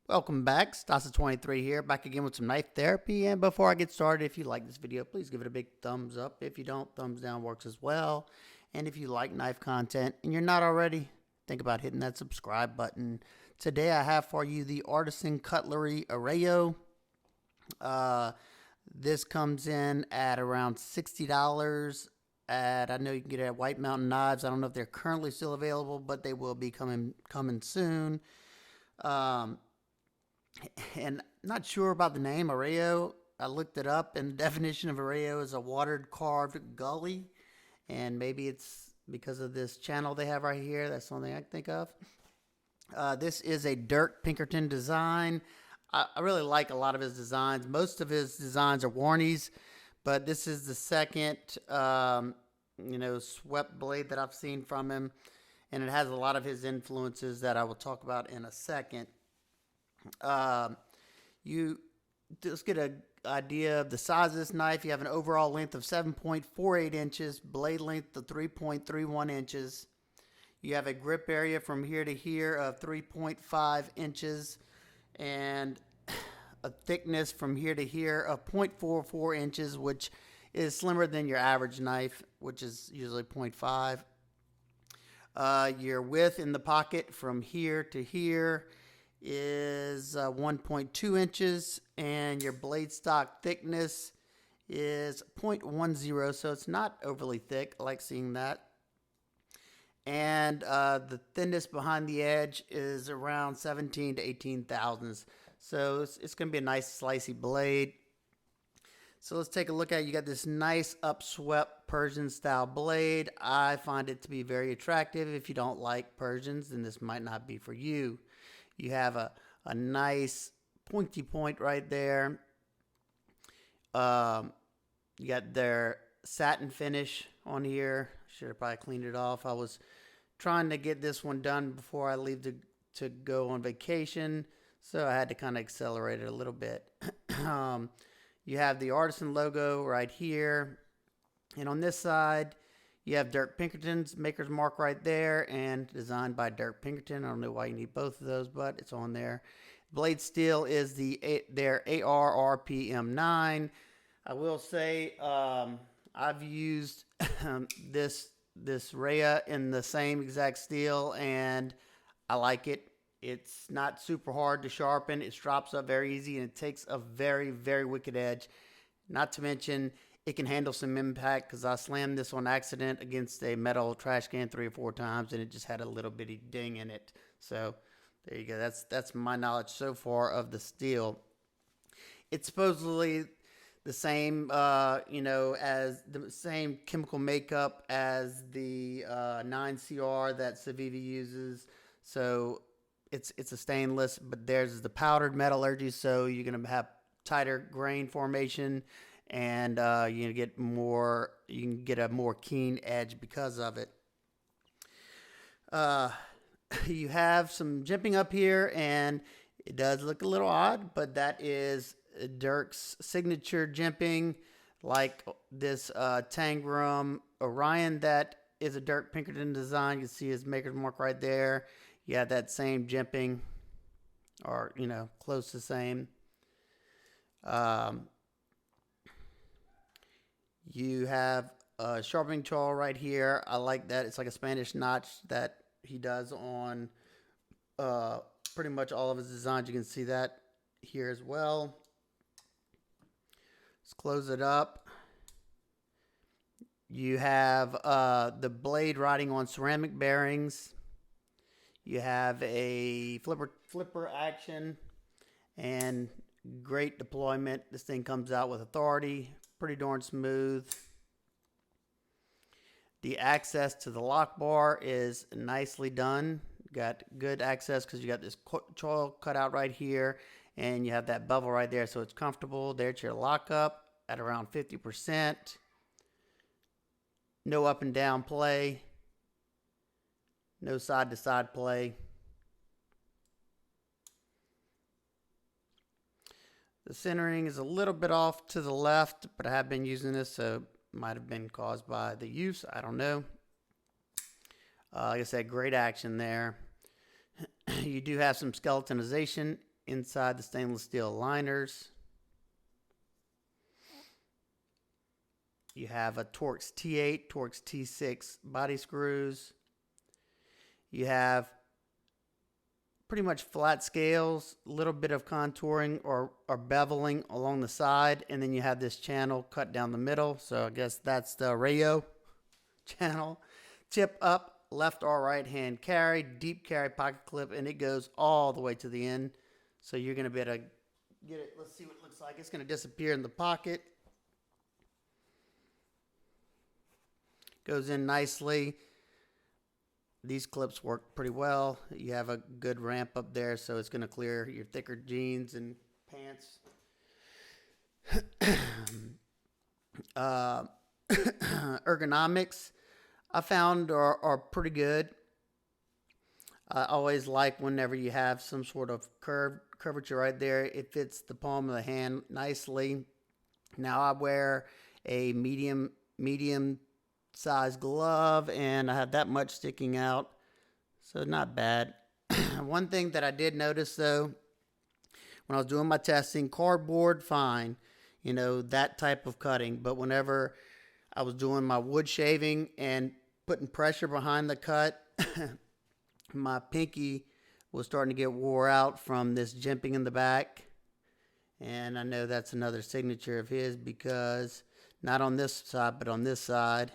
Welcome back, Stasa23 here, back again with some knife therapy. And before I get started, if you like this video, please give it a big thumbs up. If you don't, thumbs down works as well. And if you like knife content and you're not already, think about hitting that subscribe button. Today I have for you the Artisan Cutlery Arroyo. This comes in at around $60. I know you can get it at White Mountain Knives. I don't know if they're currently still available, but they will be coming soon. And not sure about the name Arroyo. I looked it up, and the definition of Arroyo is a watered carved gully, and maybe it's because of this channel they have right here. That's something I can think of. This is a Dirk Pinkerton design. I really like a lot of his designs. Most of his designs are warnies, but this is the second swept blade that I've seen from him, and it has a lot of his influences that I will talk about in a second. You just get an idea of the size of this knife. You have an overall length of 7.48 inches, blade length of 3.31 inches. You have a grip area from here to here of 3.5 inches and a thickness from here to here of 0.44 inches, which is slimmer than your average knife, which is usually 0.5. Your width in the pocket from here to here is 1.2 inches, and your blade stock thickness is 0.10, so it's not overly thick. I like seeing that. And the thinness behind the edge is around 17 to 18 thousandths, so it's going to be a nice slicey blade. So let's take a look at it. You got this nice upswept Persian style blade. I find it to be very attractive. If you don't like Persians, then this might not be for you. You have a nice pointy point right there. You got their satin finish on here. Should have probably cleaned it off. I was trying to get this one done before I leave to go on vacation, so I had to kind of accelerate it a little bit. You have the Artisan logo right here, and on this side you have Dirk Pinkerton's maker's mark right there, and designed by Dirk Pinkerton. I don't know why you need both of those, but it's on there. Blade steel is their ARRPM9. I will say I've used this Rhea in the same exact steel, and I like it. It's not super hard to sharpen. It drops up very easy, and it takes a very, very wicked edge. Not to mention, it can handle some impact, because I slammed this on accident against a metal trash can 3 or 4 times, and it just had a little bitty ding in it. So there you go. That's my knowledge so far of the steel. It's supposedly the same, as the same chemical makeup as the 9CR that Civivi uses. So it's a stainless, but theirs is the powdered metallurgy, so you're gonna have tighter grain formation, and you can get a more keen edge because of it. You have some jimping up here, and it does look a little odd, but that is Dirk's signature jimping, like this Tangram Orion that is a Dirk Pinkerton design. You can see his maker's mark right there. You have that same jimping, or close to the same. You have a sharpening choil right here. I like that. It's like a Spanish notch that he does on pretty much all of his designs. You can see that here as well. Let's close it up. You have the blade riding on ceramic bearings. You have a flipper action, and great deployment. This thing comes out with authority. Pretty darn smooth. The access to the lock bar is nicely done. Got good access because you got this choil cut out right here, and you have that bevel right there, so it's comfortable. There's your lockup at around 50%. No up and down play. No side to side play. The centering is a little bit off to the left, but I have been using this, so it might have been caused by the use. I don't know. Like I said, great action there. You do have some skeletonization inside the stainless steel liners. You have a Torx T8, Torx T6 body screws. You have pretty much flat scales, a little bit of contouring or beveling along the side, and then you have this channel cut down the middle. So I guess that's the Arroyo channel. Tip up, left or right hand carry, deep carry pocket clip, and it goes all the way to the end. So you're going to be able to get it. Let's see what it looks like. It's going to disappear in the pocket. Goes in nicely. These clips work pretty well. You have a good ramp up there, so it's going to clear your thicker jeans and pants. Ergonomics, I found are pretty good. I always like whenever you have some sort of curvature right there. It fits the palm of the hand nicely. Now I wear a medium size glove, and I have that much sticking out, so not bad. One thing that I did notice though, when I was doing my testing, cardboard fine, you know, that type of cutting, but whenever I was doing my wood shaving and putting pressure behind the cut, my pinky was starting to get wore out from this jimping in the back. And I know that's another signature of his, because not on this side but on this side.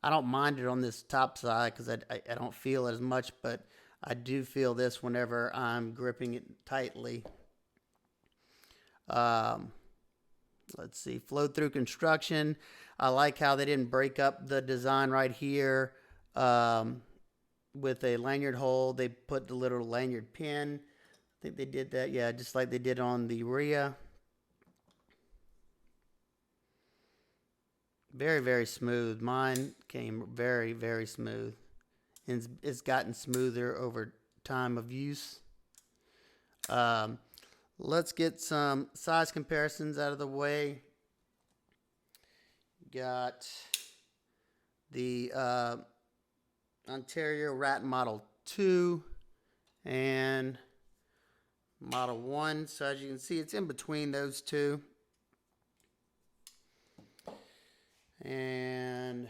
I don't mind it on this top side because I don't feel it as much, but I do feel this whenever I'm gripping it tightly. Let's see, flow through construction. I like how they didn't break up the design right here with a lanyard hole. They put the little lanyard pin. I think they did that, yeah, just like they did on the Rhea. Very, very smooth. Mine came very, very smooth. And it's gotten smoother over time of use. Let's get some size comparisons out of the way. Got the Ontario Rat Model 2 and Model 1. So as you can see, it's in between those two. And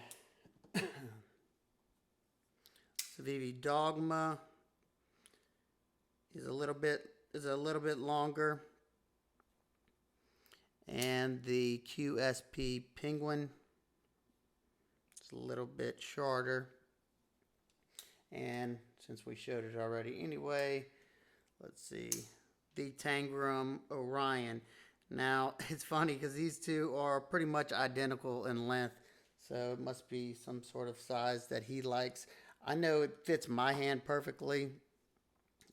Civivi Dogma is a little bit longer, and the QSP Penguin is a little bit shorter. And since we showed it already anyway, let's see, the Tangram Orion. Now, it's funny because these two are pretty much identical in length, so it must be some sort of size that he likes. I know it fits my hand perfectly.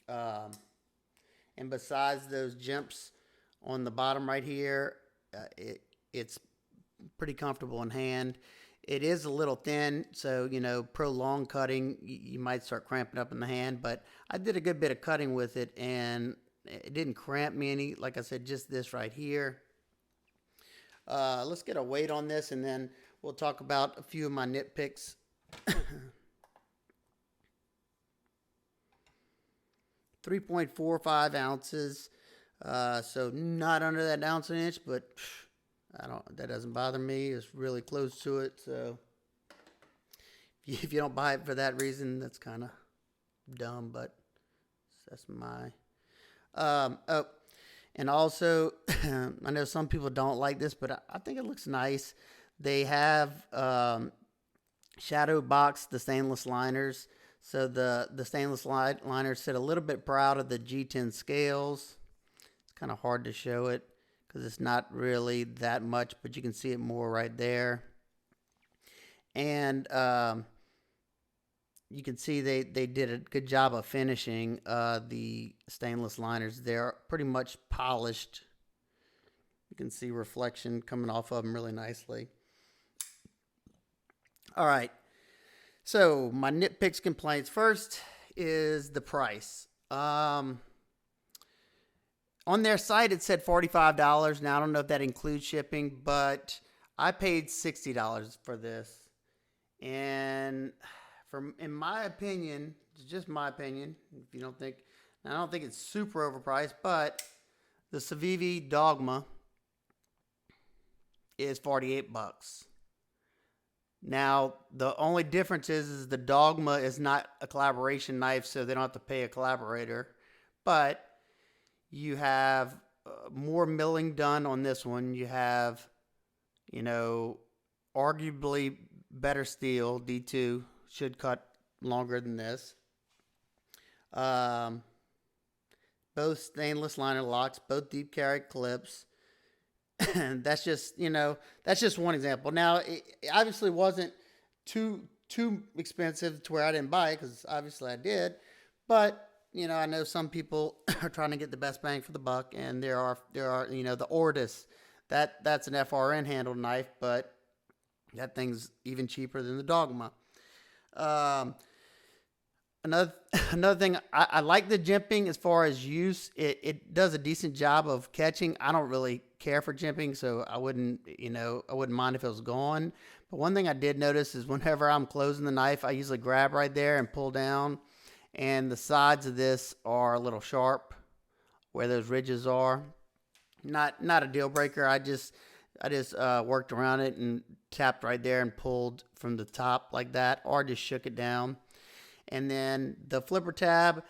And besides those jumps on the bottom right here, it's pretty comfortable in hand. It is a little thin, so, you know, prolonged cutting, you might start cramping up in the hand, but I did a good bit of cutting with it, and it didn't cramp me any. Like I said, just this right here. Let's get a weight on this, and then we'll talk about a few of my nitpicks. 3.45 ounces. So not under that ounce an inch, but that doesn't bother me. It's really close to it. So if you don't buy it for that reason, that's kind of dumb, but that's my and also I know some people don't like this, but I think it looks nice. They have shadow boxed the stainless liners, so the stainless liners sit a little bit proud of the G10 scales. It's kind of hard to show it because it's not really that much, but you can see it more right there. And you can see they did a good job of finishing the stainless liners. They're pretty much polished. You can see reflection coming off of them really nicely. All right. So my nitpicks, complaints. First is the price. On their site, it said $45. Now, I don't know if that includes shipping, but I paid $60 for this. And in my opinion, it's just my opinion. If you don't think Now, I don't think it's super overpriced, but the Civivi Dogma is 48 bucks. Now, the only difference is the Dogma is not a collaboration knife, so they don't have to pay a collaborator. But you have more milling done on this one. You have, arguably better steel. D2 should cut longer than this. Both stainless liner locks, both deep carry clips. And that's just one example. Now, it obviously wasn't too expensive to where I didn't buy it, because obviously I did. But I know some people are trying to get the best bang for the buck, and there are the Ortis. That's an FRN handled knife, but that thing's even cheaper than the Dogma. Another thing, I like the jimping as far as use. It does a decent job of catching. I don't really care for jimping, so I wouldn't mind if it was gone. But one thing I did notice is whenever I'm closing the knife, I usually grab right there and pull down, and the sides of this are a little sharp where those ridges are. Not a deal breaker. I just worked around it and tapped right there and pulled from the top like that, or just shook it down. And then the flipper tab,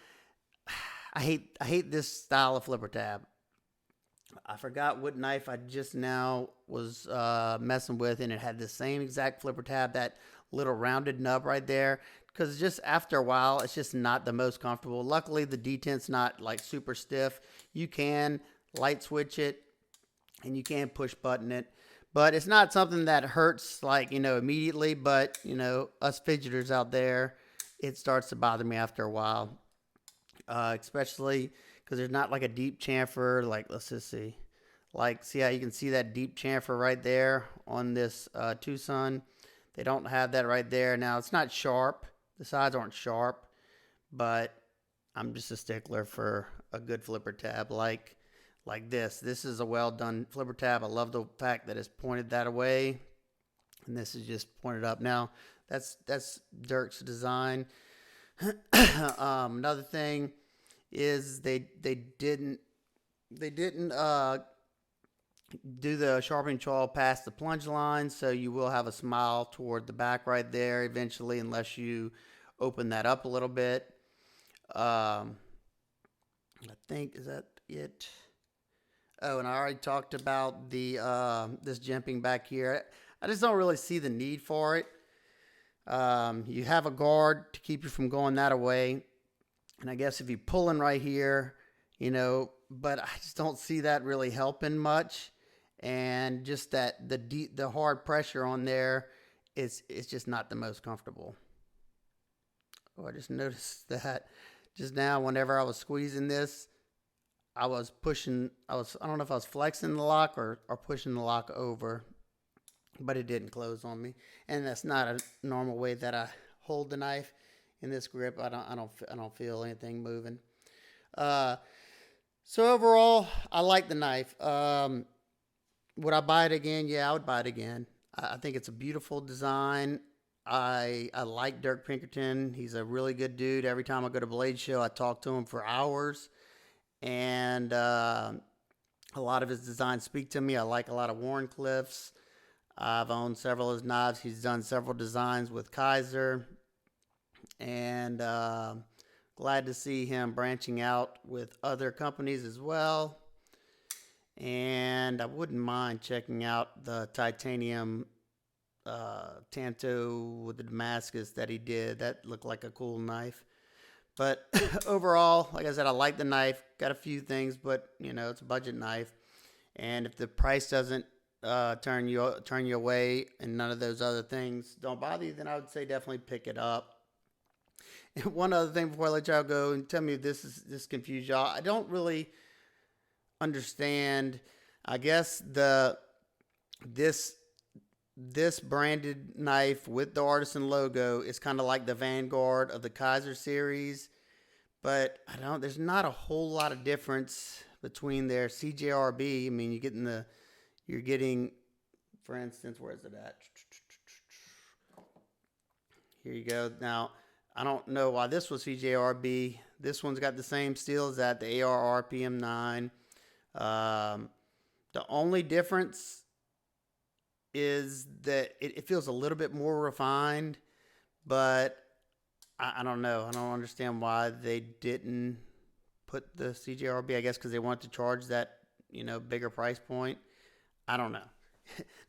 I hate this style of flipper tab. I forgot what knife I just now was messing with, and it had the same exact flipper tab, that little rounded nub right there. Because just after a while, it's just not the most comfortable. Luckily, the detent's not like super stiff. You can light switch it, and you can push button it. But it's not something that hurts like, immediately. But, us fidgeters out there, it starts to bother me after a while, especially because there's not like a deep chamfer. Like, let's just see. Like, see how you can see that deep chamfer right there on this Tucson? They don't have that right there. Now, it's not sharp. The sides aren't sharp, but I'm just a stickler for a good flipper tab like this. This is a well-done flipper tab. I love the fact that it's pointed that way, and this is just pointed up. Now, that's Dirk's design. Another thing is they didn't do the sharpening choil past the plunge line, so you will have a smile toward the back right there eventually, unless you open that up a little bit. I think, is that it? Oh, and I already talked about the this jimping back here. I just don't really see the need for it. You have a guard to keep you from going that away. And I guess if you're pulling right here, but I just don't see that really helping much. And just that the hard pressure on there is just not the most comfortable. Oh, I just noticed that just now whenever I was squeezing this, I don't know if I was flexing the lock or pushing the lock over, but it didn't close on me. And that's not a normal way that I hold the knife in this grip. I don't feel anything moving. So overall, I like the knife. Would I buy it again? Yeah, I would buy it again. I think it's a beautiful design. I like Dirk Pinkerton. He's a really good dude. Every time I go to Blade Show, I talk to him for hours. And a lot of his designs speak to me. I like a lot of Warncliffe's. I've owned several of his knives. He's done several designs with Kaiser. And glad to see him branching out with other companies as well. And I wouldn't mind checking out the titanium Tanto with the Damascus that he did. That looked like a cool knife. But overall, like I said, I like the knife. Got a few things, but it's a budget knife. And if the price doesn't turn you away and none of those other things don't bother you, then I would say definitely pick it up. And one other thing before I let y'all go, and tell me if this confused y'all. I don't really understand. I guess this branded knife with the Artisan logo is kind of like the Vanguard of the Kaiser series, but there's not a whole lot of difference between their CJRB. I mean, you're getting, for instance, where is it at? Here you go. Now, I don't know why this was CJRB. This one's got the same steel as that, the AR RPM9. The only difference is that it feels a little bit more refined, but I don't know. I don't understand why they didn't put the CJRB. I guess because they wanted to charge that, bigger price point. I don't know.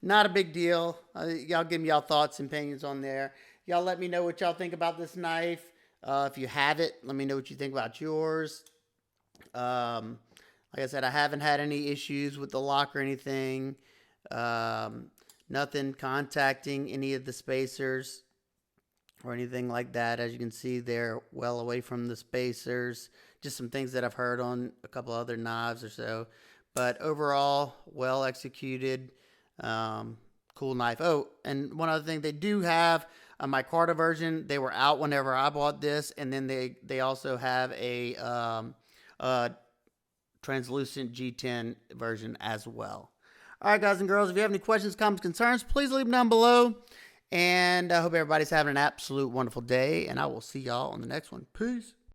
Not a big deal. Y'all give me y'all thoughts and opinions on there. Y'all let me know what y'all think about this knife. If you have it, let me know what you think about yours. Like I said, I haven't had any issues with the lock or anything. Nothing contacting any of the spacers or anything like that. As you can see, they're well away from the spacers. Just some things that I've heard on a couple other knives or so. But overall, well executed. Cool knife. Oh, and one other thing, they do have a micarta version. They were out whenever I bought this, and then they also have a translucent G10 version as well. All right, guys and girls, if you have any questions, comments, concerns, please leave them down below. And I hope everybody's having an absolute wonderful day, and I will see y'all on the next one. Peace.